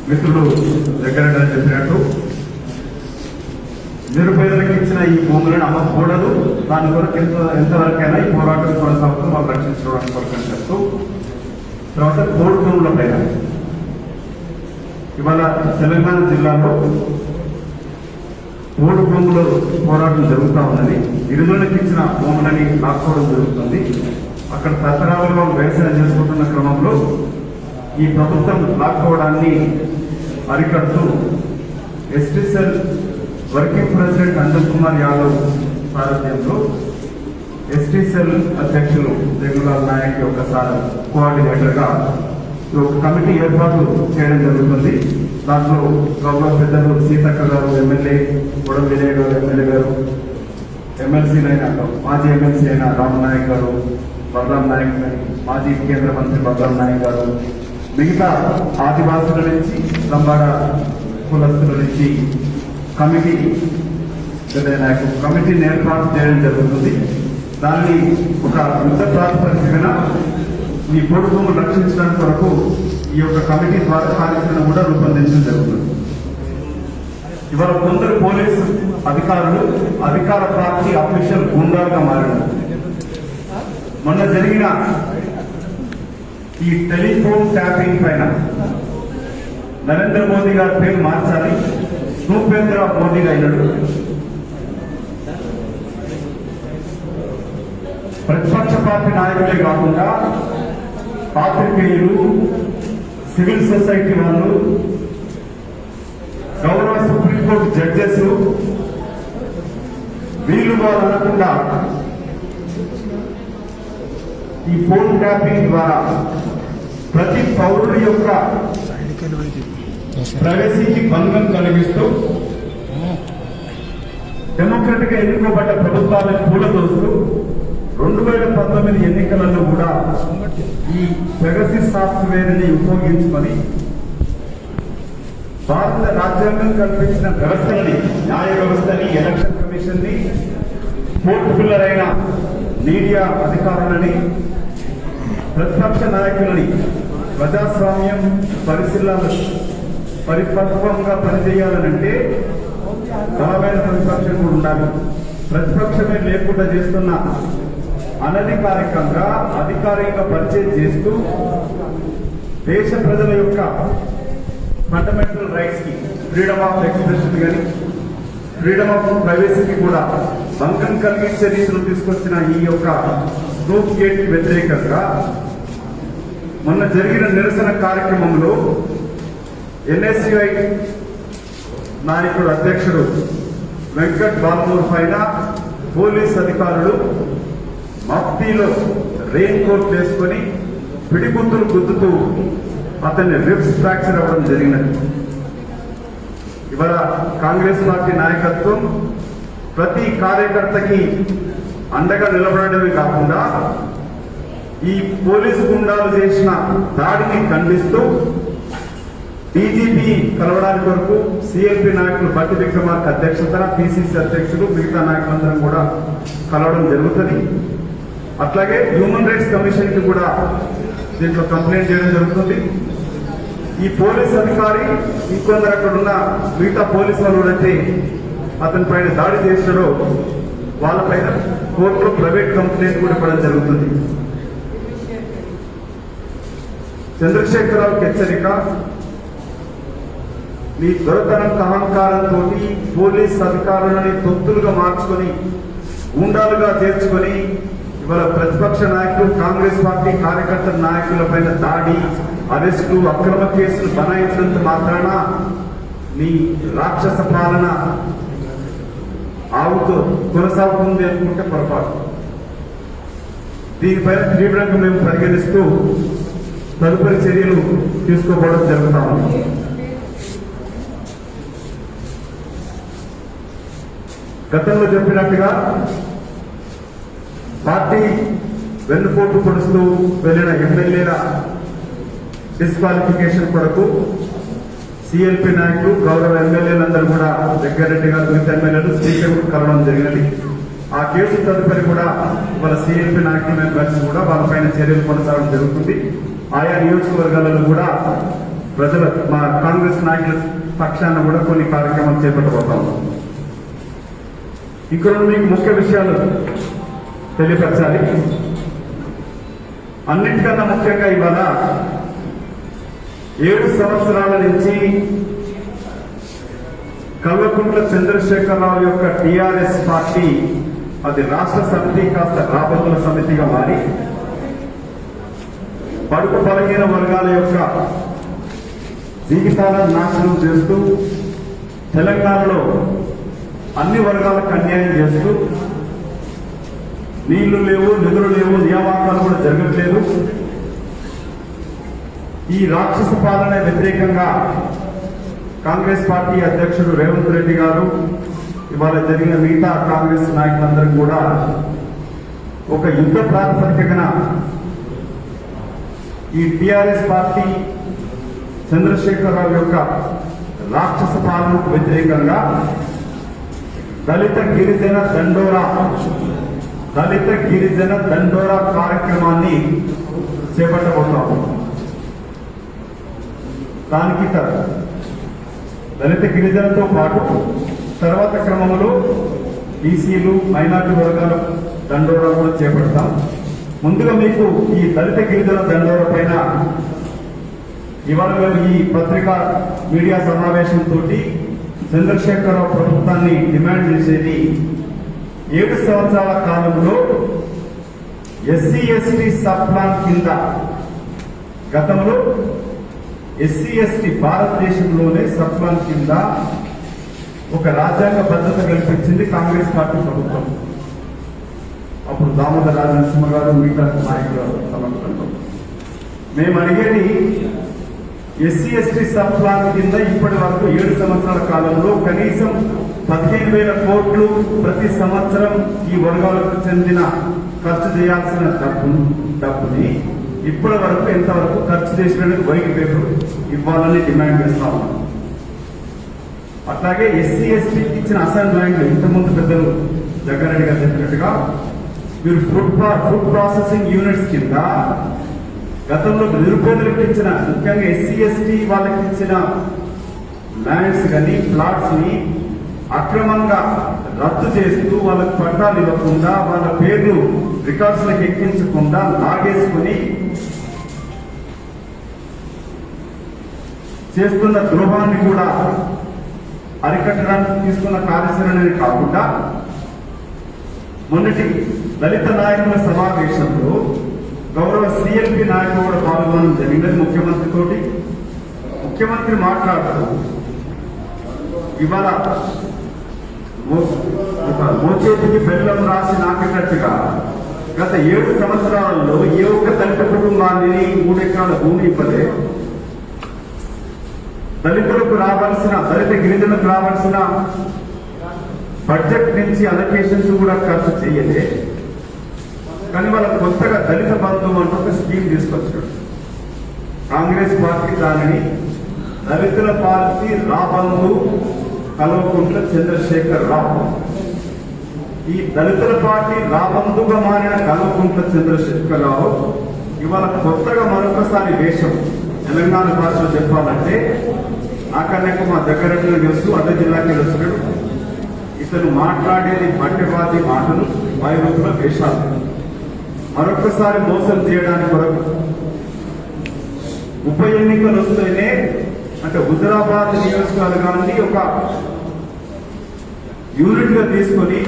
మిత్రుడు దగ్గర చెప్పినట్టు నిరుపేదలకు ఇచ్చిన ఈ భూములను అమ్మకూడదు, దాని కొరకు ఎంతవరకైనా ఈ పోరాటం కొనసాగుతూ వాళ్ళు రక్షించడానికి కొరకు అని చెప్తూ, తర్వాత కోడి భూముల పైన ఇవాళ తెలంగాణ జిల్లాలో కోడి భూములు పోరాటం జరుగుతూ ఉన్నది. గిరిజనులకు ఇచ్చిన భూములని లాక్కోవడం జరుగుతుంది. అక్కడ తరతరాలుగా వ్యవసాయం చేసుకుంటున్న క్రమంలో ఈ ప్రభుత్వం లాక్కోవడాన్ని అరికడుతూ ST cell working president Anjan Kumar Yadav సారథ్యంలో ఎస్టీ సెల్ అధ్యక్షులు జగన్లాల్ నాయక్ ఒకసారి కోఆర్డినేటర్గా ఒక కమిటీ ఏర్పాటు చేయడం జరుగుతుంది. దాంట్లో గౌరవ పెద్దలు సీతక్క గారు ఎమ్మెల్యే, గొడవ విజయ్ గారు ఎమ్మెల్యే గారు, ఎమ్మెల్సీలైన మాజీ ఎమ్మెల్సీ అయిన రామనాయక్ గారు, బలరాం నాయక్ గారు, మాజీ కేంద్ర మంత్రి బలరాం నాయక్ గారు, మిగతా ఆదివాసుల నుంచి లంబాడ కులస్తుల నుంచి కమిటీని ఏర్పాటు చేయడం జరుగుతుంది. దాన్ని ఒక యుద్ధ ప్రాతిపదికన ఈ కోడి భూములు రక్షించడానికి కొరకు ఈ యొక్క కమిటీ ద్వారా కార్యక్రమం కూడా రూపొందించడం జరుగుతుంది. ఇవాళ కొందరు పోలీసు అధికారులు అధికార పార్టీ అఫీషియల్ గుండాలుగా మారారు. మొన్న జరిగిన ఈ టెలిఫోన్ ట్యాపింగ్ పైన నరేంద్ర మోదీ గారి పేరు మార్చాలి, భూపేంద్ర మోదీగా అయినాడు. ప్రతిపక్ష పార్టీ నాయకులే కాకుండా పాత్రికేయులు, సివిల్ సొసైటీ వాళ్ళు, గౌరవ సుప్రీంకోర్టు జడ్జెస్ వీళ్ళు వాళ్ళు అనకుండా ఈ ఫోన్ ట్యాపింగ్ ద్వారా ప్రతి పౌరుడి యొక్క ప్రైవసీకి భంగం కలిగిస్తూ డెమోక్రటిక్ గా ఎన్నుకోబడ్డ ప్రభుత్వాలను కూలదోస్తూ 2019 ఎన్నికలలో కూడా ఈ పెగసిస్ సాఫ్ట్వేర్ ని ఉపయోగించుకొని భారత రాజ్యాంగం కల్పించిన వ్యవస్థని, న్యాయ వ్యవస్థని, ఎలక్షన్ కమిషన్ ని, కోర్టు పిల్లర్ అయిన మీడియా అధికారులని, ప్రతిపక్ష నాయకులని ప్రజాస్వామ్యం పరిపక్వంగా పనిచేయాలనంటే బలమైన ప్రతిపక్షం కూడా ఉండాలి. ప్రతిపక్షమే లేకుండా చేస్తున్న అనధికారికంగా అధికారికంగా పరిచయం చేస్తూ దేశ ప్రజల యొక్క ఫండమెంటల్ రైట్స్ కి, ఫ్రీడమ్ ఆఫ్ ఎక్స్ప్రెషన్ కానీ ఫ్రీడమ్ ఆఫ్ ప్రైవసీకి కూడా భంగం కలిగించే రీతిలో తీసుకొచ్చిన ఈ యొక్క స్నూప్ గేట్ వ్యతిరేకంగా మొన్న జరిగిన నిరసన కార్యక్రమంలో ఎన్ఎస్యుఐ నాయకుడు అధ్యక్షుడు వెంకట్ బాలమూర్ పైన పోలీస్ అధికారులు మఫ్తీలో రెయిన్ కోట్ వేసుకొని పిడిగుద్దులు గుద్దుతూ అతన్ని రిబ్స్ ఫ్రాక్చర్ అవ్వడం జరిగినది. ఇవాళ కాంగ్రెస్ పార్టీ నాయకత్వం ప్రతి కార్యకర్తకి అండగా నిలబడమే కాకుండా ఈ పోలీసు గుండాలు చేసిన దాడిని ఖండిస్తూ డీజీపీ కలవడానికి వరకు సిఎల్పి నాయకులు బట్టి విక్రమార్క అధ్యక్షతన పిసిసి అధ్యక్షులు మిగతా నాయకులందరం కూడా కలవడం జరుగుతుంది. అట్లాగే హ్యూమన్ రైట్స్ కమిషన్ కి కూడా దీంట్లో కంప్లైంట్ చేయడం జరుగుతుంది. ఈ పోలీస్ అధికారి ఇంకొందరు అక్కడ ఉన్న మిగతా పోలీసు వాళ్ళు అయితే అతని పైన దాడి చేసినాడో వాళ్ళపైన కోర్టులో ప్రైవేట్ కంప్లైంట్ కూడా ఇవ్వడం జరుగుతుంది. చంద్రశేఖరరావుకి హెచ్చరిక, మీ దొరతనం అహంకారంతో పోలీస్ అధికారులని తొత్తులుగా మార్చుకొని గుండాలుగా చేర్చుకొని ఇవాళ ప్రతిపక్ష నాయకులు, కాంగ్రెస్ పార్టీ కార్యకర్తల నాయకులపైన దాడి, అరెస్టు, అక్రమ కేసులు బనాయించినంత మాత్రాన మీ రాక్షస పాలన ఆవుతో కొనసాగుతుంది అనుకుంటే పొరపాటు. దీనిపైన తీవ్రంగా మేము పరిగణిస్తూ తదుపరి చర్యలు తీసుకోవడం జరుగుతా ఉంది. గతంలో చెప్పినట్టుగా పార్టీ వెన్నుపోటు పొడుస్తూ వెళ్లిన ఎమ్మెల్యేల డిస్క్వాలిఫికేషన్ కొరకు సిఎల్పి నాయకులు, గౌరవ ఎమ్మెల్యేలందరూ కూడా జగ్గారెడ్డి గారు, మిగతా ఎమ్మెల్యేలు స్పీకర్ కలవడం జరిగినది. ఆ కేసు తదుపరి కూడా వాళ్ళ సిఎల్పి నాయకులు మేము కలిసి కూడా వాళ్ళపైన చర్యలు కొనసాగడం జరుగుతుంది. ఆయా నియోజకవర్గాలలో కూడా ప్రజల మా కాంగ్రెస్ నాయకుల పక్షాన కూడా కొన్ని కార్యక్రమాలు చేపట్టబోతాం. ఇక్కడ మీకు ముఖ్య విషయాలు తెలియపరచాలి. అన్నిటికన్నా ముఖ్యంగా ఇవాళ 7 సంవత్సరాల నుంచి కల్వకుంట్ల చంద్రశేఖరరావు యొక్క టిఆర్ఎస్ పార్టీ అది రాష్ట్ర సమితి కాస్త రాబందుల సమితిగా మారి బడుగు బలహీన వర్గాల యొక్క జీవితాలను నాశనం చేస్తూ తెలంగాణలో అన్ని వర్గాలకు అన్యాయం చేస్తూ నీళ్లు లేవు, నిధులు లేవు, నియామకాలు కూడా జరగట్లేదు. ఈ రాక్షస పాలన వ్యతిరేకంగా కాంగ్రెస్ పార్టీ అధ్యక్షుడు రేవంత్ రెడ్డి గారు ఇవాళ జరిగిన మిగతా కాంగ్రెస్ నాయకులందరూ కూడా ఒక యుద్ధ ప్రాతిపదికన ఈ టిఆర్ఎస్ పార్టీ చంద్రశేఖరరావు యొక్క రాక్షస పాలనకు వ్యతిరేకంగా దళిత గిరిజన దండోరా కార్యక్రమాన్ని చేపట్టబోతాము. దానికి దళిత గిరిజనతో పాటు తర్వాత క్రమంలో బీసీలు మైనార్టీ వర్గాల దండోరా కూడా చేపడతాం. ముందుగా మీకు ఈ దళిత గిరిజన దండోరా పైన ఇవాళ మేము ఈ పత్రికా మీడియా సమావేశంతో చంద్రశేఖరరావు ప్రభుత్వాన్ని డిమాండ్ చేసేది 7 సంవత్సరాల కాలంలో ఎస్సీ ఎస్టీ సబ్ ప్లాన్ కింద గతంలో ఎస్సీ ఎస్టీ భారతదేశంలోనే సబ్ ప్లాన్ కింద ఒక రాజ్యాంగ భద్రత కల్పించింది కాంగ్రెస్ పార్టీ ప్రభుత్వం. అప్పుడు దామోదర రాజనరసింహ గారు మిగతా నాయకుల సమక్షంలో మేము అడిగేది ఎస్సీ ఎస్టీ సబ్ ప్లాన్ కింద ఇప్పటి వరకు 7 సంవత్సరాల కాలంలో కనీసం 15,000 కోట్లు ప్రతి సంవత్సరం ఈ వర్గాలకు చెందిన ఖర్చు చేయాల్సిన డబ్బుని ఇప్పటి వరకు ఎంతవరకు ఖర్చు చేసినట్టు వైట్ పేపర్ ఇవ్వాలని డిమాండ్ చేస్తా ఉన్నాం. అట్లాగే ఎస్సీ ఎస్టీకి ఇచ్చిన అసైన్మెంట్ ఇంతకుముందు పెద్దలు జగ్గారెడ్డి గారు చెప్పినట్టుగా మీరు ఫుడ్ ప్రాసెసింగ్ యూనిట్స్ కింద గతంలో నిరుపేదలకు ఇచ్చిన ముఖ్యంగా ఎస్సీ ఎస్టీ వాళ్ళకి ఇచ్చిన ల్యాండ్స్ కానీ ప్లాట్స్ ని అక్రమంగా రద్దు చేస్తూ వాళ్ళకి పట్టాలు ఇవ్వకుండా వాళ్ళ పేర్లు రికార్డ్స్ లకు ఎక్కించకుండా లాగేసుకుని చేస్తున్న ద్రోహాన్ని కూడా అరికట్టడానికి తీసుకున్న కార్యాచరణని కాకుండా మొన్నటి దళిత నాయకుల సమావేశంలో గౌరవ సిఎల్పి నాయకులు కూడా పాల్గొనడం జరిగినది ముఖ్యమంత్రితోటి. ముఖ్యమంత్రి మాట్లాడుతూ ఇవాళ ఒక మోచేతికి బెల్లం రాసి నాకేటట్టుగా గత 7 సంవత్సరాలలో ఏ ఒక్క దళిత కుటుంబాన్ని 3 ఎకరాల భూమి ఇవ్వలే, దళిత గిరిజనులకు రావాల్సిన బడ్జెట్ నుంచి అలొకేషన్స్ కూడా ఖర్చు చేయలే. కానీ వాళ్ళ కొత్తగా దళిత బంధువు అంటూ ఒక స్కీమ్ తీసుకొచ్చాడు. కాంగ్రెస్ పార్టీ దానిని దళితుల పార్టీ రాబంధు కల్వకుంట్ల చంద్రశేఖరరావు, ఈ దళితుల పార్టీ రాబంధుగా మారిన కల్వకుంట్ల చంద్రశేఖరరావు ఇవాళ కొత్తగా మరొకసారి వేషం తెలంగాణ భాషలో చెప్పాలంటే నాకన్నా మా దగ్గర తెలుసు, అదే జిల్లాకి వస్తున్నాడు. ఇతను మాట్లాడేది బట్టెబాది మాటలు వైరూపుల వేషాలు మరొకసారి మోసం చేయడానికి కొరకు ఉప ఎన్నికలు వస్తేనే అంటే హుజరాబాద్ నియోజకవర్గాన్ని ఒక యూనిట్ గా తీసుకొని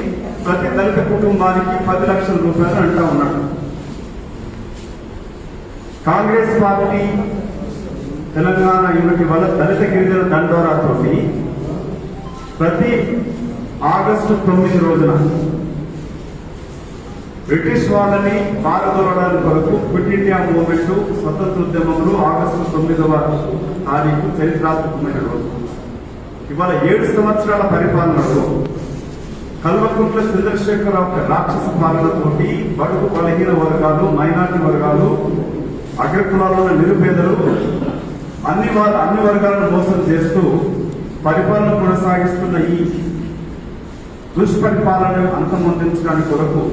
ప్రతి దళిత కుటుంబానికి 10 లక్షల రూపాయలు అంటా ఉన్నాడు. కాంగ్రెస్ పార్టీ తెలంగాణ యూనిట్ వల్ల దళిత గిరిజన దండోరాతో ప్రతి ఆగస్టు 9 రోజున బ్రిటిష్ వాళ్ళని పారదోలడానికి కొరకు క్విట్ ఇండియా మూవ్మెంట్ స్వతంత్రోద్యమంలో ఆగస్టు 9వ తారీఖు చరిత్రాత్మకమైన రోజు. ఇవాళ 7 సంవత్సరాల పరిపాలనలో కల్వకుంట్ల చంద్రశేఖరరావు రాక్షస పాలనతోటి బడుగు బలహీన వర్గాలు, మైనార్టీ వర్గాలు, అగ్రకులాల్లో నిరుపేదలు అన్ని వర్గాలను మోసం చేస్తూ పరిపాలన కొనసాగిస్తున్న ఈ దుష్పరిపాలనను అంతమొందించడానికి కొరకు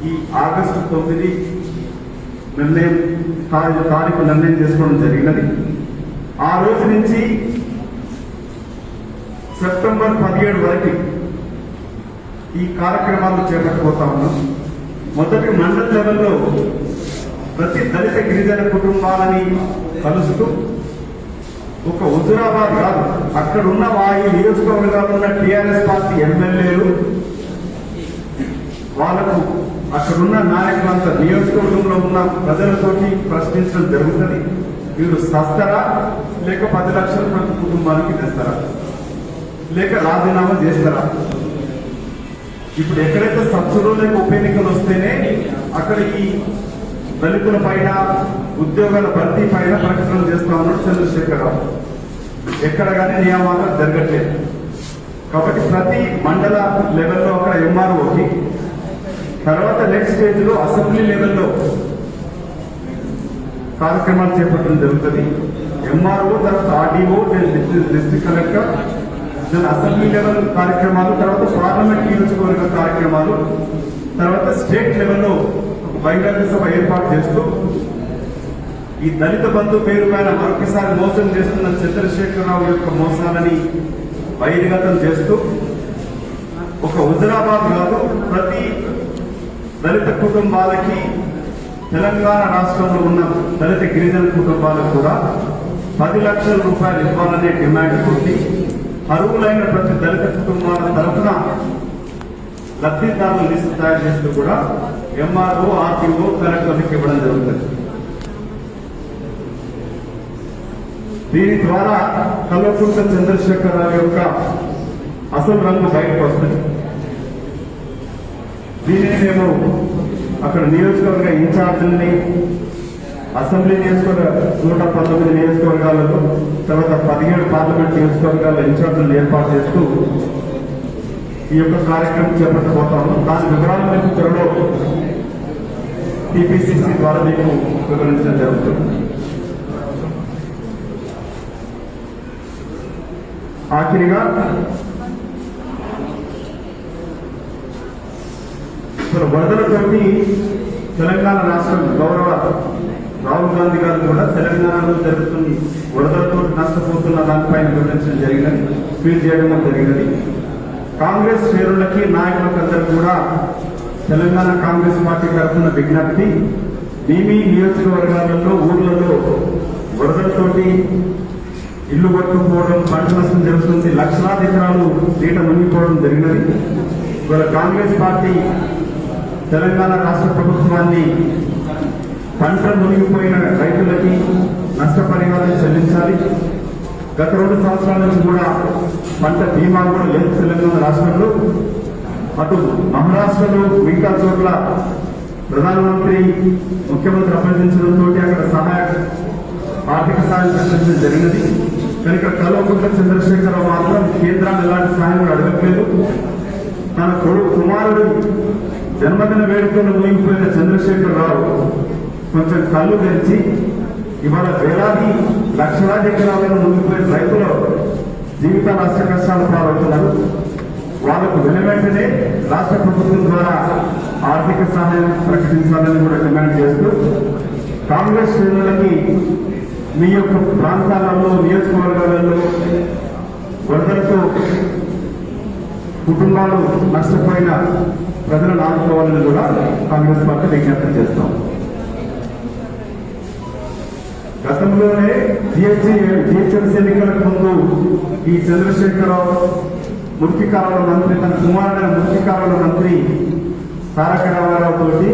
ఈ ఆగస్టు 9 తారీఖు నిర్ణయం చేసుకోవడం జరిగినది. ఆ రోజు నుంచి సెప్టెంబర్ 17 వరకు ఈ కార్యక్రమాలు చేపట్టబోతా ఉన్నాం. మొదటి మండల లెవెల్లో ప్రతి దళిత గిరిజన కుటుంబాలని కలుస్తూ ఒక హుజురాబాద్ కాదు, అక్కడున్న వారి నియోజకవర్గాలు ఉన్న టీఆర్ఎస్ పార్టీ ఎమ్మెల్యేలు వాళ్ళకు అక్కడున్న నాయకులంతా నియోజకవర్గంలో ఉన్న ప్రజలతోటి ప్రశ్నించడం జరుగుతుంది. వీళ్ళు సస్తారా, లేక 10 లక్షల ప్రతి కుటుంబానికి తెస్తారా, లేక రాజీనామా చేస్తారా? ఇప్పుడు ఎక్కడైతే సబ్సిడీలు లేక ఉప ఎన్నికలు వస్తేనే అక్కడ ఈ దళితుల పైన ఉద్యోగాల భర్తీ పైన ప్రకటన చేస్తా ఉన్నాడు చంద్రశేఖరరావు. ఎక్కడ కానీ నియామకాలు జరగట్లేదు. కాబట్టి ప్రతి మండల లెవెల్లో అక్కడ ఎంఆర్ఓకి, తర్వాత నెక్స్ట్ స్టేజ్ లో అసెంబ్లీ లెవెల్లో కార్యక్రమాలు చేపట్టడం జరుగుతుంది. ఎంఆర్ఓ, తర్వాత RDO, district collector, assembly level కార్యక్రమాలు, తర్వాత పార్లమెంట్ నియోజకవర్గ కార్యక్రమాలు, తర్వాత స్టేట్ లెవెల్లో బహిరంగ సభ ఏర్పాటు చేస్తూ ఈ దళిత బంధు పేరు పైన మరొకసారి మోసం చేస్తున్న చంద్రశేఖరరావు యొక్క మోసాలని బహిర్గతం చేస్తూ ఒక హుజురాబాద్ కాదు, ప్రతి దళిత కుటుంబాలకి, తెలంగాణ రాష్ట్రంలో ఉన్న దళిత గిరిజన కుటుంబాలకు కూడా 10 లక్షల రూపాయలు ఇవ్వాలనే డిమాండ్ తోటి అర్హులైన ప్రతి దళిత కుటుంబాల తరఫున లబ్ధిదారుల లిస్టు తయారు చేస్తూ కూడా ఎంఆర్ఓ, ఆర్టీఓ, కలెక్టర్లకు ఇవ్వడం జరుగుతుంది. దీని ద్వారా కల్వకుంట్ల చంద్రశేఖరరావు యొక్క అసలు రంగు బయటకు వస్తుంది. దీనిని మేము అక్కడ నియోజకవర్గ ఇన్ఛార్జీలని, అసెంబ్లీ నియోజకవర్గ 119 నియోజకవర్గాలలో, తర్వాత 17 పార్లమెంట్ నియోజకవర్గాల ఇన్ఛార్జీలను ఏర్పాటు చేస్తూ ఈ యొక్క కార్యక్రమం చేపట్టబోతాము. దాని వివరాలు మీకు త్వరలో టీపీసీసీ ద్వారా మీకు వివరించడం జరుగుతుంది. ఆఖరిగా వరదలతోటి తెలంగాణ రాష్ట్రం గౌరవ రాహుల్ గాంధీ గారు కూడా తెలంగాణలో జరుగుతున్న వరదలతో నష్టపోతున్న దానిపైన వివరించడం జరిగినది, ట్వీట్ చేయడం జరిగినది. కాంగ్రెస్ శ్రేణులకి, నాయకులకందరూ కూడా తెలంగాణ కాంగ్రెస్ పార్టీ తరఫున విజ్ఞప్తి, మీ నియోజకవర్గాలలో, ఊర్లలో వరదలతోటి ఇల్లు కొట్టుకుపోవడం, పంట నష్టం జరుగుతుంది, లక్షలాది ఎకరాలు నీట మునిగిపోవడం జరిగినది. ఇవాళ కాంగ్రెస్ పార్టీ తెలంగాణ రాష్ట్ర ప్రభుత్వాన్ని పంట మునిగిపోయిన రైతులకి నష్టపరిహారం చెల్లించాలి. గత 2 సంవత్సరాల నుంచి కూడా పంట బీమా కూడా లేదు తెలంగాణ రాష్ట్రంలో. అటు మహారాష్ట్రలో మిగతా చోట్ల ప్రధానమంత్రి, ముఖ్యమంత్రి అభ్యర్థించడంతో అక్కడ ఆర్థిక సాయం ప్రకటించడం జరిగినది. కానీ ఇక్కడ కల్వకుంట్ల చంద్రశేఖరరావు మాత్రం కేంద్రాన్ని ఎలాంటి సాయం కూడా అడగట్లేదు. తన కుమారుడు జన్మదిన వేడుకలు మునిగిపోయిన చంద్రశేఖరరావు కొంచెం కళ్ళు తెరిచి ఇవాళ వేలాది, లక్షలాది ఎకరాలను మునిగిపోయిన రైతుల జీవితాలు అష్ట కష్టాలు పాల్గొంటున్నారు. వాళ్లకు వెంటనే రాష్ట్ర ప్రభుత్వం ద్వారా ఆర్థిక సహాయం ప్రకటించాలని కూడా డిమాండ్ చేస్తూ, కాంగ్రెస్ శ్రేణులకి మీ యొక్క ప్రాంతాలలో, నియోజకవర్గాలలో వరదలతో కుటుంబాలు నష్టపోయిన ప్రజలను ఆదుకోవాలని కూడా కాంగ్రెస్ పార్టీ విజ్ఞప్తి చేస్తాం. గతంలోనే జిహెచ్ఎంసీ ఎన్నికలకు ముందు ఈ చంద్రశేఖరరావు మురికి కాలువల మంత్రి, తన కుమారుడైన మురికి కాలువల మంత్రి తారక రామారావు తోటి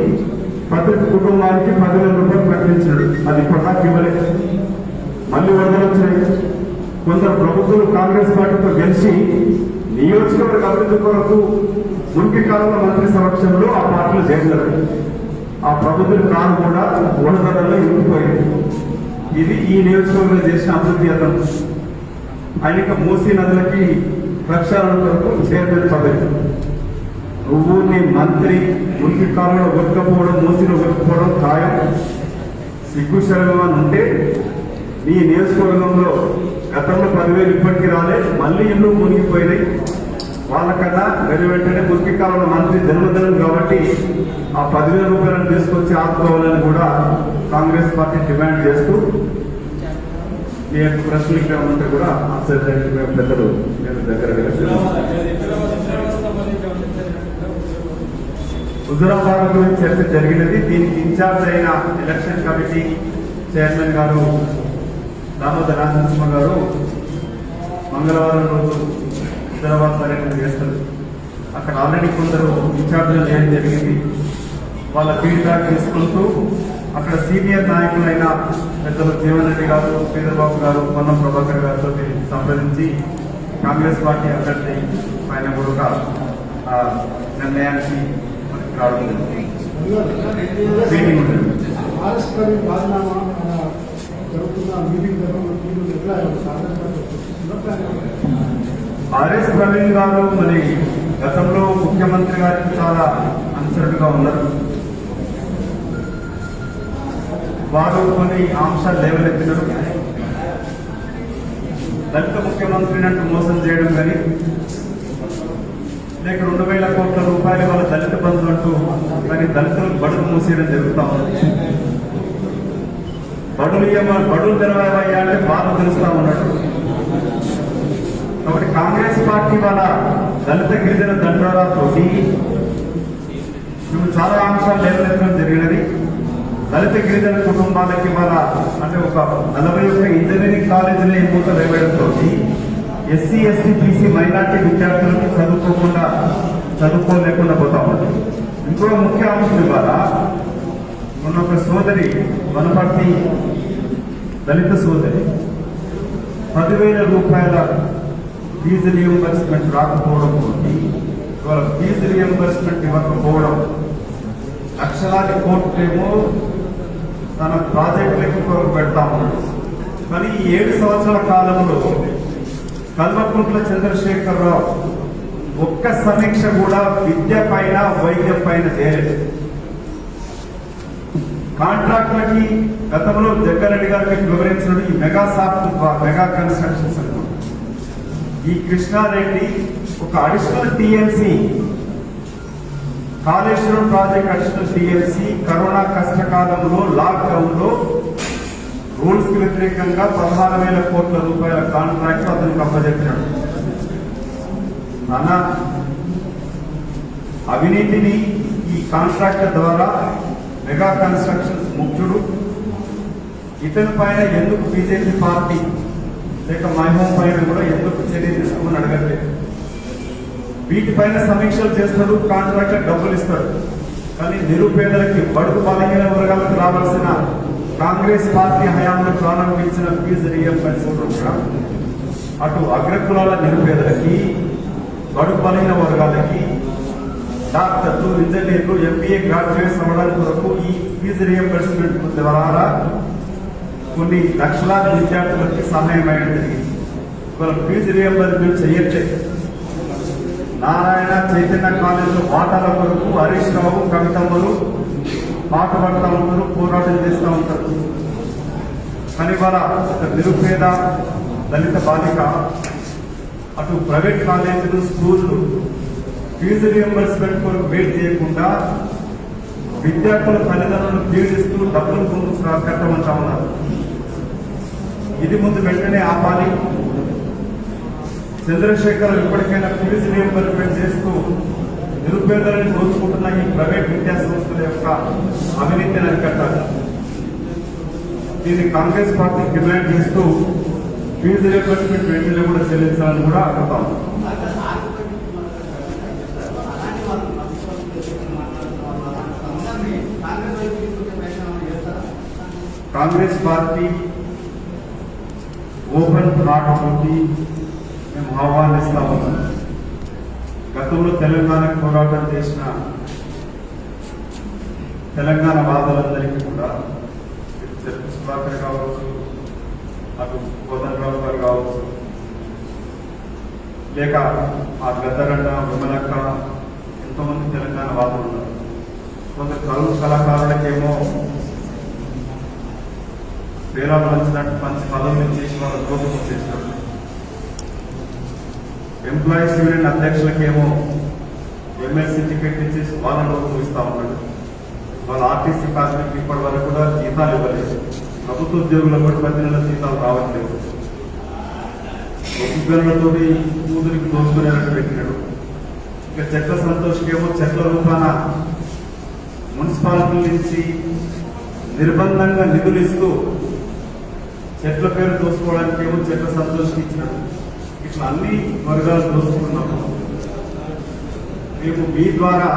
ప్రతి కుటుంబానికి 10,000 రూపాయలు ప్రకటించాడు. అది ఇప్పటిదాకా ఇవ్వలేదు. మళ్ళీ వరదలు వచ్చాయి. కొందరు ప్రభుత్వాలు కాంగ్రెస్ పార్టీతో గెలిచి నియోజకవర్గ అభివృద్ధి కొరకు మురికి కాలువల మంత్రి సమక్షంలో ఆ పార్టీలు చేశారు. ఆ ప్రభుత్వం కారు కూడా వరదలలో ఇరుక్కుపోయింది. ఇది ఈ నియోజకవర్గంలో చేసిన అభివృద్ధి. అతను ఆయనక మూసీ నదులకి ప్రక్షాళన కొరకు చైర్మన్ పదవి. నువ్వు నీ మంత్రి మురికి కాలంలో ఒక్కకపోవడం, మూసీలో ఒక్కకపోవడం ఖాయం. సిగ్గు శరణం అని ఉంటే నీ నియోజకవర్గంలో గతంలో 10,000 ఇప్పటికీ రాలే, మళ్ళీ ఇల్లు మునిగిపోయినాయి. వాళ్ళకన్నా వెంటనే మురికి కాలంలో మంత్రి జన్మదినం కాబట్టి ఆ 10,000 రూపాయలను తీసుకొచ్చి ఆదుకోవాలని కూడా కాంగ్రెస్ పార్టీ డిమాండ్ చేస్తూ, మీ యొక్క ప్రశ్నలు ఇక్కడ ఉంటే కూడా ఆన్సర్ చేయడానికి మేము పెద్దలు నేను దగ్గర హుజురాబాద్ గురించి చర్చ జరిగినది. దీనికి ఇన్ఛార్జ్ అయిన ఎలక్షన్ కమిటీ చైర్మన్ గారు దామోదర్ రాజనరసింహ గారు మంగళవారం రోజు హుజురాబాద్ పర్యటన చేస్తారు. అక్కడ ఆల్రెడీ కొందరు ఇన్ఛార్జీలు చేయడం జరిగింది. వాళ్ళ ఫీడ్బ్యాక్ తీసుకుంటూ అక్కడ సీనియర్ నాయకులైన పెద్దలు జీవన్ రెడ్డి గారు, శ్రీధర్బాబు గారు, పొన్నం ప్రభాకర్ గారితో సంప్రదించి కాంగ్రెస్ పార్టీ అభ్యర్థి పైన కూడా నిర్ణయానికి రావడం మీటింగ్ ఉంటుంది. ఆర్ఎస్ ప్రవీణ్ గారు మరి గతంలో ముఖ్యమంత్రి గారికి చాలా అనుసరణగా ఉన్నారు. వారు కొన్ని అంశాలు లేవనెత్తినారు. దళిత ముఖ్యమంత్రిని అంటూ మోసం చేయడం కానీ, లేక 2,000 కోట్ల రూపాయలు వాళ్ళ దళిత బంధువులు అంటూ కానీ దళితులకు బడులు మూసేయడం జరుగుతూ ఉంది. బడులు తెరవయ్యా అంటే బాధ తెలుస్తా ఉన్నాడు. కాబట్టి కాంగ్రెస్ పార్టీ వాళ్ళ దళిత గిరిజన దండోరాతో చాలా అంశాలు లేవనెత్తడం జరిగినది. దళిత గిరిజన కుటుంబాలకి వాళ్ళ అంటే ఒక 41 ఇంజనీరింగ్ కాలేజీలో ఎంపిక వేయడంతో ఎస్సీ, ఎస్టీ, బీసీ, మైనార్టీ విద్యార్థులకు చదువుకోలేకుండా పోతా ఉంటుంది. ఇంకో ముఖ్య అంశం ఇవాళ మొన్న ఒక సోదరి వనపర్తి దళిత సోదరి 10,000 రూపాయల ఫీజు రియంబర్స్మెంట్ రాకపోవడం, ఇవాళ ఫీజు రియంబర్స్మెంట్ ఇవ్వకపోవడం, లక్షలాది కోట్లేమో తన ప్రాజెక్టులకు కొరకు పెడతా ఉన్నాడు. కానీ ఈ 7 సంవత్సరాల కాలంలో కల్వకుంట్ల చంద్రశేఖరరావు ఒక్క సమీక్ష కూడా విద్య పైన, వైద్యం పైన చేయలేదు. కాంట్రాక్టులకి గతంలో జగ్గారెడ్డి గారికి వివరించిన ఈ మెగా కన్స్ట్రక్షన్స్ అన్నమాట. ఈ కృష్ణారెడ్డి ఒక additional TMC, Kaleshwaram project additional TMC corona కష్టకాలంలో లాక్డౌన్ లో రూల్స్ కి వ్యతిరేకంగా 16,000 కోట్ల రూపాయల కాంట్రాక్ట్ అతనికి అప్పచెప్పాడు. అన్న అవినీతిని ఈ కాంట్రాక్ట్ ద్వారా మెగా కన్స్ట్రక్షన్స్ ముఖ్యుడు ఇతని పైన ఎందుకు బీజేపీ పార్టీ లేక మైహోం పైన కూడా ఎందుకు చర్య తీసుకోమని అడగట్లేదు. వీటిపైన సమీక్షలు చేస్తాడు, కాంట్రాక్టర్ డబ్బులు ఇస్తాడు. కానీ నిరుపేదలకి, బడుగు బలహీన వర్గాలకు రావాల్సిన కాంగ్రెస్ పార్టీ హయాంలో ప్రారంభించిన ఫీజు రియంబర్స్మెంట్ ప్రోగ్రాం అటు అగ్రకులాల నిరుపేదలకి, బడుగు బలహీన వర్గాలకి, డాక్టర్లు, ఇంజనీర్లు, ఎంబీఏ గ్రాడ్యుయేట్స్ అవ్వడానికి వరకు ఈ ఫీజు రియంబర్స్మెంట్ ద్వారా కొన్ని లక్షలాది విద్యార్థులకి సహాయం అయ్యడం జరిగింది. ఇవాళ ఫీజు రియంబర్స్మెంట్ చేయట్లేదు. నారాయణ చైతన్య కాలేజీలో వాటాల కొరకు హరీష్ రావు, కవితమ్మలు పాట పడతా ఉంటారు, పోరాటం చేస్తూ ఉంటారు. కానీ వాళ్ళ ఒక నిరుపేద దళిత బాలిక అటు ప్రైవేట్ కాలేజీలు, స్కూళ్ళు ఫీజు రియంబర్స్మెంట్ కొరకు వెయిట్ చేయకుండా విద్యార్థుల తల్లిదండ్రులను పీడిస్తూ డబ్బులు కట్టమంటా ఉన్నారు. ఇది ముందు వెంటనే ఆపాలి. చంద్రశేఖర్ ఇప్పటికైనా ఫీజు రియంబర్స్మెంట్ చేస్తూ నిరుపేదలను దోచుకుంటున్న ఈ ప్రైవేట్ విద్యా సంస్థల యొక్క అవినీతిని అరికట్టాలి. దీన్ని కాంగ్రెస్ పార్టీ డిమాండ్ చేస్తూ ఫీజు రియంబర్స్మెంట్ వెంటనే కూడా చెల్లించాలని కూడా అడుగుతాం. కాంగ్రెస్ పార్టీ ఓపెన్ హార్ట్ తోటి మేము ఆహ్వానిస్తా ఉన్నాం. గతంలో తెలంగాణకు పోరాటం చేసిన తెలంగాణ వాదులందరికీ కూడా సుధాకర్ కావచ్చు, అటు కోదండరావు గారు కావచ్చు, లేక ఆ గద్దగడ్డ, విమలక్క, ఎంతోమంది తెలంగాణ వాదులు ఉన్నారు. కొందరు కళాకారులకేమో పేరాలు పంచినట్టు పంచి పదవులు చేసి వాళ్ళ గోపం చేసినట్టు, ఎంప్లాయీస్ యూనియన్ అధ్యక్షులకేమో ఎమ్మెల్సీ టికెట్ ఇచ్చేసి వాళ్ళ లోపం ఇస్తా ఉన్నాడు. వాళ్ళ ఆర్టీసీ కార్మికులు ఇప్పటి వరకు కూడా జీతాలు ఇవ్వలేదు. ప్రభుత్వ ఉద్యోగులకు కూడా 10 నెలల జీతాలు రావట్లేదు. ఉద్యోగులతో కూతురికి దోచుకునేటట్టు పెట్టినాడు. ఇక చెట్ల సంతోష్కేమో చెట్ల రూపాన మున్సిపాలిటీ నుంచి నిర్బంధంగా నిధులు ఇస్తూ చెట్ల పేరు దోసుకోవడానికి ఏమో చెట్ల సంతోషం ఇచ్చినాడు. ఇట్లా అన్ని వర్గాలు దోసుకున్నాము. మేము మీ ద్వారా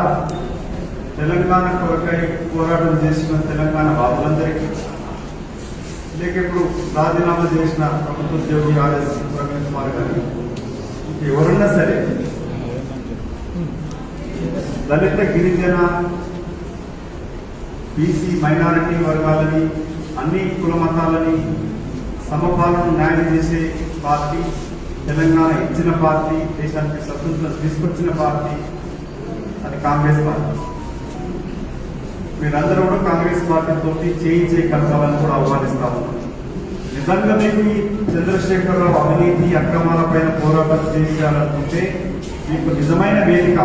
తెలంగాణ కొరకై పోరాటం చేసిన తెలంగాణ బాబులందరికీ, లేక ఇప్పుడు రాజీనామా చేసిన ప్రభుత్వ ఉద్యోగి ఆర్ఎస్ ప్రవీణ్ కుమార్ గారికి, ఎవరున్నా సరే దళిత గిరిజన బీసీ మైనారిటీ వర్గాలని అన్ని కుల మతాలని సమపాలన న్యాయం చేసే పార్టీ, తెలంగాణ ఇచ్చిన పార్టీ, దేశానికి స్వతంత్రం తీసుకొచ్చిన పార్టీ అది కాంగ్రెస్ పార్టీ. మీరందరూ కూడా కాంగ్రెస్ పార్టీ తోటి చేయి కలపాలని కూడా ఆహ్వానిస్తా ఉన్నారు. నిజంగా మీకు చంద్రశేఖరరావు అవినీతి అక్రమాల పైన పోరాటం చేయాలనుకుంటే మీకు నిజమైన వేదిక,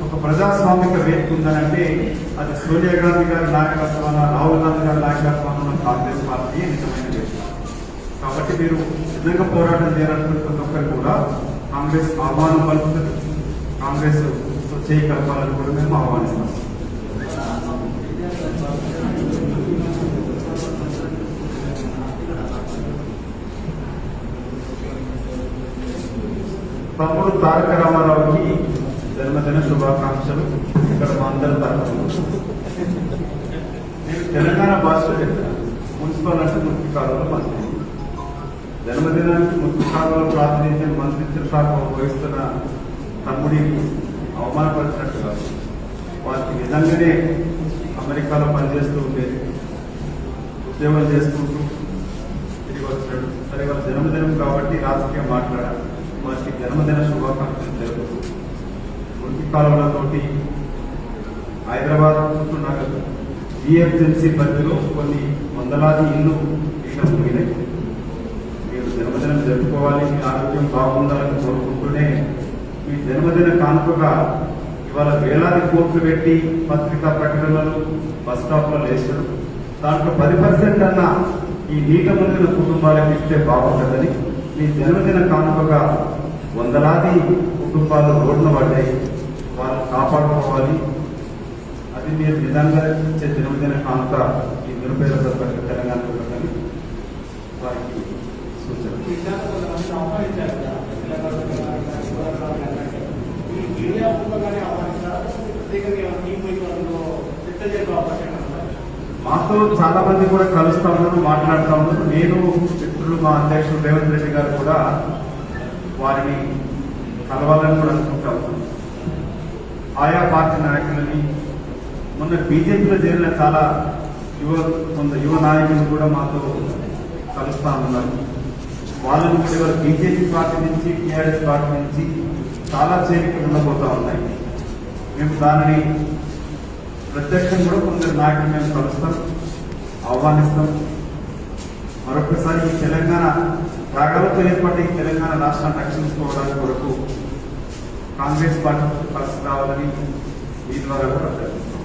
ఒక ప్రజాస్వామిక వేదిక ఉందనంటే అది సోనియా గాంధీ గారి నాయకత్వాన, రాహుల్ గాంధీ గారి నాయకత్వాన ఉన్న కాంగ్రెస్ పార్టీ నిజమైన వేదిక. కాబట్టి మీరు నిజంగా పోరాటం చేయాలనుకున్న ప్రతి ఒక్కరు కూడా కాంగ్రెస్ ఆహ్వానం పలుకుతుంది. కాంగ్రెస్ చేయి కలపాలని కూడా మేము ఆహ్వానిస్తాం. తమ్ముడు తారక రామారావుకి జన్మదిన శుభాకాంక్షలు. ఇక్కడ మా అందరి తరఫున నేను తెలంగాణ భాషలో చెప్తాను. మున్సిపల్ అంటే ముఖ్యకాలంలో మంత్రి, జన్మదినానికి ముఖ్యకాలంలో ప్రాతినిధ్యం మంత్రిత్వ శాఖ వహిస్తున్న తమ్ముడిని అవమానపరిచినట్టు కాదు. వారికి నిజంగానే అమెరికాలో పనిచేస్తూ ఉండేది, ఉద్యోగం చేసుకుంటూ తిరిగి వచ్చినాడు. సరే వాళ్ళ జన్మదినం కాబట్టి రాజకీయం మాట్లాడాలి. వారికి జన్మదిన శుభాకాంక్షలు జరుగుతూ ఉనికి కాలువలతోటి హైదరాబాద్ నగర్ జిహెచ్ఎంసీ పరిధిలో కొన్ని వందలాది ఇల్లు మునిగినాయి. మీరు జన్మదినం జరుపుకోవాలి, మీ ఆరోగ్యం బాగుండాలని కోరుకుంటూనే మీ జన్మదిన కానుకగా ఇవాళ వేలాది కోట్లు పెట్టి పత్రికా ప్రకటనలు బస్ స్టాప్లో వేసారు. దాంట్లో 10% అన్న ఈ నీట మునిగిన కుటుంబాలకు ఇస్తే బాగుంటుందని మీ జన్మదిన కానుకగా వందలాది కుటుంబాలు రోడ్డున పడ్డాయి. వాళ్ళని కాపాడుకోవాలి. అది మీరు నిజంగా ఇచ్చే జన్మదిన కానుక ఈ నిరుపేద ప్రజలకు తెలంగాణ ప్రజలని వారికి సూచన. మాతో చాలా మంది కూడా కలుస్తా ఉన్నారు, మాట్లాడుతూ ఉన్నారు. నేను మిత్రులు మా అధ్యక్షుడు రేవంత్ రెడ్డి గారు కూడా వారిని కలవాలని కూడా అనుకుంటా ఉన్నాను. ఆయా పార్టీ నాయకులని, మొన్న బీజేపీలో చేరిన చాలా యువ నాయకులు కూడా మాతో కలుస్తా ఉన్నారు. వాళ్ళని చివరి బీజేపీ పార్టీ నుంచి, టీఆర్ఎస్ పార్టీ నుంచి చాలా చేరికలు ఉండబోతా ఉన్నాయి. మేము దానిని ప్రత్యక్షం కూడా కొందరు నాయకులు మేము కలుస్తాం, ఆహ్వానిస్తాం. మరొకసారి ఈ తెలంగాణ త్యాగాలతో ఏర్పడి తెలంగాణ రాష్ట్రాన్ని రక్షించుకోవడానికి కొరకు కాంగ్రెస్ పార్టీ కలిసి రావాలని మీ ద్వారా కూడా ప్రయత్నిస్తాం.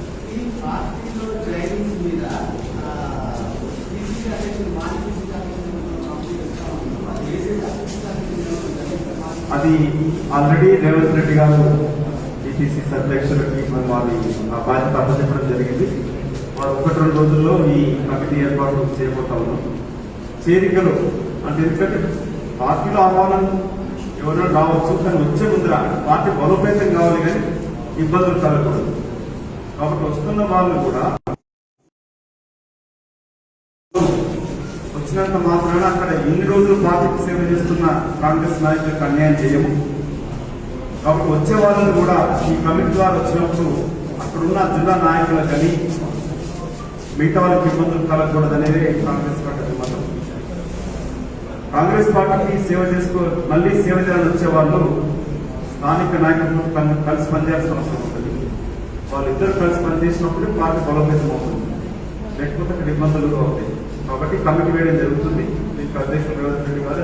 అది ఆల్రెడీ రేవంత్ రెడ్డి గారు టీపీసీ అధ్యక్షులకి వారి బాధ్యత అప్పచెప్పడం జరిగింది. వారు 1-2 రోజుల్లో ఈ కమిటీ ఏర్పాటు చేయబోతా ఉన్నాం. చేరికలు అంటే ఎందుకంటే పార్టీలో ఆహ్వానం ఎవరైనా రావచ్చు, కానీ వచ్చే ముందర పార్టీ బలోపేతం కావాలి, కానీ ఇబ్బందులు కలగకూడదు. కాబట్టి వస్తున్న వాళ్ళు కూడా వచ్చినంత మాత్రాన అక్కడ ఎన్ని రోజులు పార్టీకి సేవ చేస్తున్న కాంగ్రెస్ నాయకులకు అన్యాయం చేయము. కాబట్టి వచ్చే వాళ్ళని కూడా ఈ కమిటీ ద్వారా వచ్చినప్పుడు అక్కడున్న జిల్లా నాయకులకు కానీ మిగతా వాళ్ళకి ఇబ్బందులు కలగకూడదనేది కాంగ్రెస్ పార్టీ మతం. కాంగ్రెస్ పార్టీకి సేవ మళ్ళీ సేవ చేయాలని వచ్చే వాళ్ళు స్థానిక నాయకులతో కలిసి పనిచేయాల్సిన అవసరం ఉంటుంది. వాళ్ళిద్దరు కలిసి పనిచేసినప్పుడు పార్టీ బలోపేతం అవుతుంది, లేకపోతే అక్కడ ఇబ్బందులు అవుతాయి. కాబట్టి కమిటీ వేయడం జరుగుతుంది. దీనికి అధ్యక్షుడు రేవంత్ రెడ్డి గారు